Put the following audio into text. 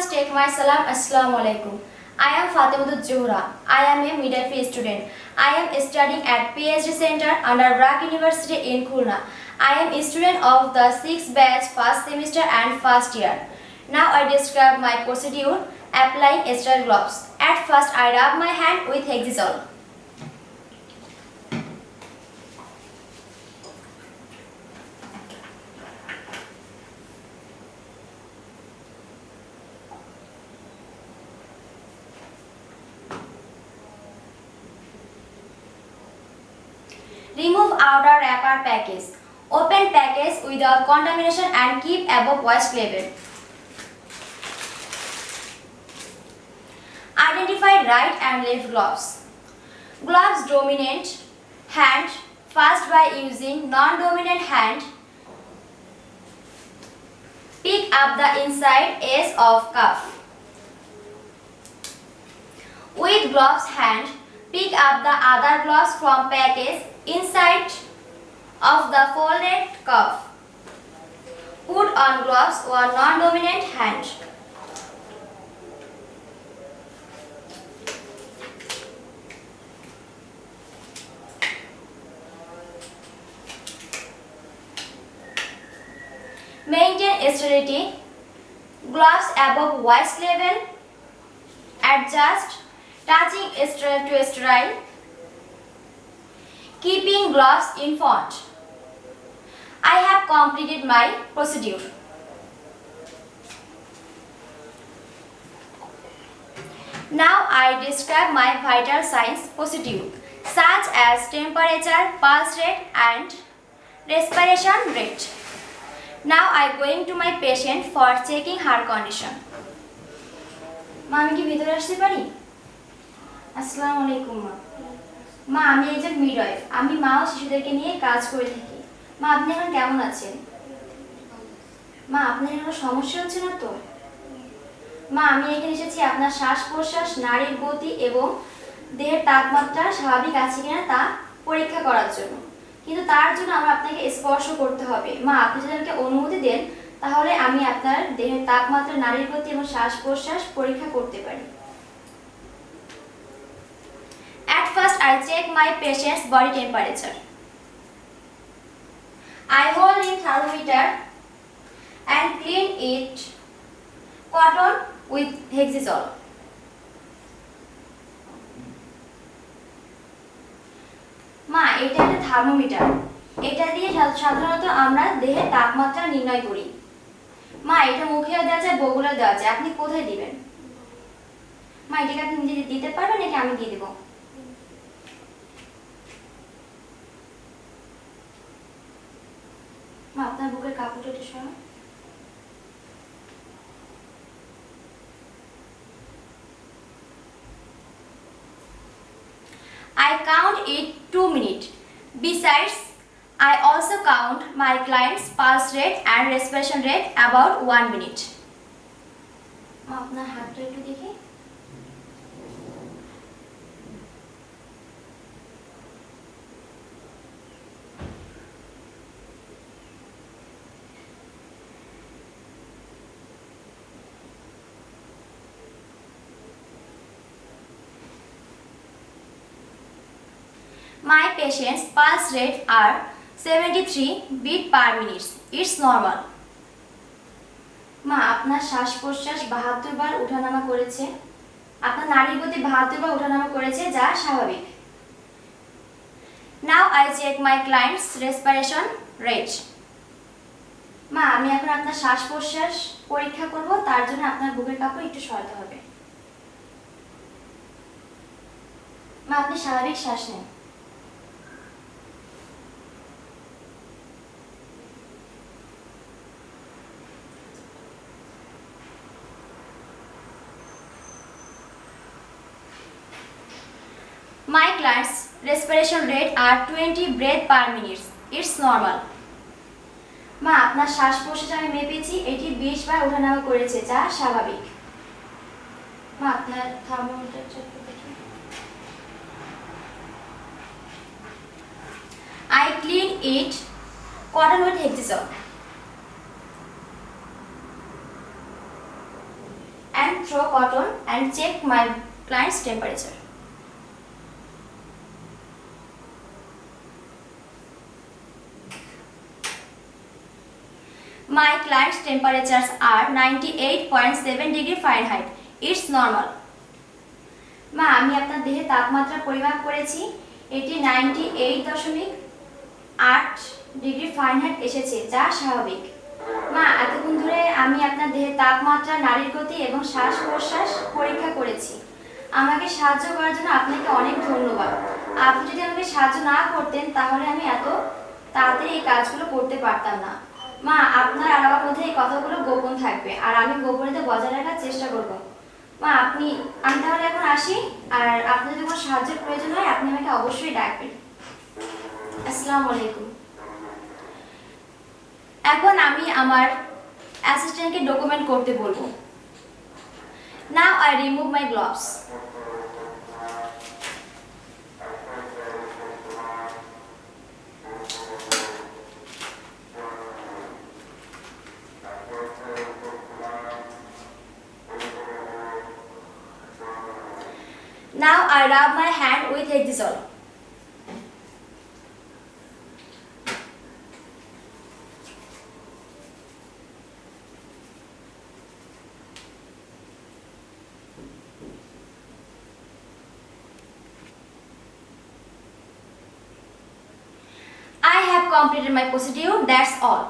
first take my salam. Assalamu alaikum. I am Fatimatul Zuhra. I am a midwifery student. I am studying at PhD Center under Brak University in Khulna. I am a student of the 6th batch, first semester and first year. Now I describe my procedure applying sterile gloves. At first I rub my hand with Hexisol. Remove outer wrapper package. Open package without contamination and keep above waist level. Identify right and left gloves. Gloves dominant hand. First by using non-dominant hand. Pick up the inside edge of cuff. With gloves hand, pick up the other gloves from package inside of the folded cuff. Put on gloves or non-dominant hand. Maintain sterility. Gloves above waist level. Adjust. Touching sterile to sterile. Keeping gloves in front. I have completed my procedure. Now I describe my vital signs procedure such as temperature, pulse rate and respiration rate. Now I am going to my patient for checking her condition. মা আমি কি ভিতরে আসতে পারি? আসসালামু আলাইকুম মা। মা আমি একজন মিডওয়াইফ। আমি মা ও শিশুদেরকে নিয়ে কাজ করে থাকি। মা আপনি এখন কেমন আছেন? মা আপনার কোনো সমস্যা হচ্ছে না তো? মা আমি এখানে এসেছি আপনার শ্বাস-প্রশ্বাস, নাড়ির গতি এবং দেহের তাপমাত্রা স্বাভাবিক আছে কিনা তা পরীক্ষা করার জন্য। কিন্তু তার জন্য আমরা আপনাকে স্পর্শ করতে হবে। মা আপনি যদি আমাকে অনুমতি দেন তাহলে আমি আপনার দেহের তাপমাত্রা, নাড়ির গতি এবং শ্বাস-প্রশ্বাস পরীক্ষা করতে পারি। At first I check my patient's body temperature. I hold in thermometer and clean it cotton with Hexisol. মা এটা একটা থার্মোমিটার। এটা দিয়ে সাধারণত আমরা দেহের তাপমাত্রা নির্ণয় করি। মা এটা মুখেও দেওয়া যায়, বগলে দেওয়া যায়। আপনি কোথায় দিবেন? মা এটাকে আপনি নিজে দিতে পারবেন নাকি আমি দিয়ে দেব? মা আপনার বুকের কাপড়টা একটু সরান। I count it 2 minutes. Besides, I also count my client's pulse rate and respiration rate about 1 minute. মা আপনার হাতটা একটু দেখি। My patient's pulse rate are 73 beat per minute. It's normal. মা আপনার শ্বাস-প্রশ্বাস 72 বার ওঠানামা করেছে। আপনার নাড়ির গতি 72 বার ওঠানামা করেছে যা স্বাভাবিক। Now I check my client's respiration rate. মা আমি এখন আপনার শ্বাস-প্রশ্বাস পরীক্ষা করব, তার জন্য আপনার বুকের কাপড় একটু সরাতে হবে। মা আপনি স্বাভাবিক শ্বাস নেন। My client's respiration rate are 20 breath per minute. It's normal. মা আপনার শ্বাস-প্রশ্বাস আমি মেপেছি, এটি 20 বার ওঠানামা করেছে যা স্বাভাবিক। মা আপনার থার্মোমিটারটা একটু দেখুন। I clean it cotton with Hexisol. and throw cotton and check my client's temperature. My client's temperatures are 98.7 degree Fahrenheit. It's normal. মা আমি আপনার দেহে তাপমাত্রা পরিমাপ করেছি, এটি 98.8 ডিগ্রি ফারেনহাইট এসেছে, যা স্বাভাবিক। মা এতক্ষণ ধরে আমি আপনার দেহের তাপমাত্রা, নাড়ির গতি এবং শ্বাস প্রশ্বাস পরীক্ষা করেছি। আমাকে সাহায্য করার জন্য আপনাকে অনেক ধন্যবাদ। আপনি যদি আমাকে সাহায্য না করতেন তাহলে আমি এত তাড়াতাড়ি এই কাজগুলো করতে পারতাম না। মা আপনার আর আমার মধ্যে এই কথাগুলো গোপন থাকবে আর আমি গোপনীয়তা বজায় রাখার চেষ্টা করব। মা আমি তাহলে এখন আসি, আর আপনার যদি কোনো সাহায্যের প্রয়োজন হয় আপনি আমাকে অবশ্যই ডাকবেন। আসসালামু আলাইকুম। এখন আমি আমার অ্যাসিস্ট্যান্টকে ডকুমেন্ট করতে বলবো। Now I remove my gloves. Now I rub my hand with Hexisol. I have completed my procedure, that's all.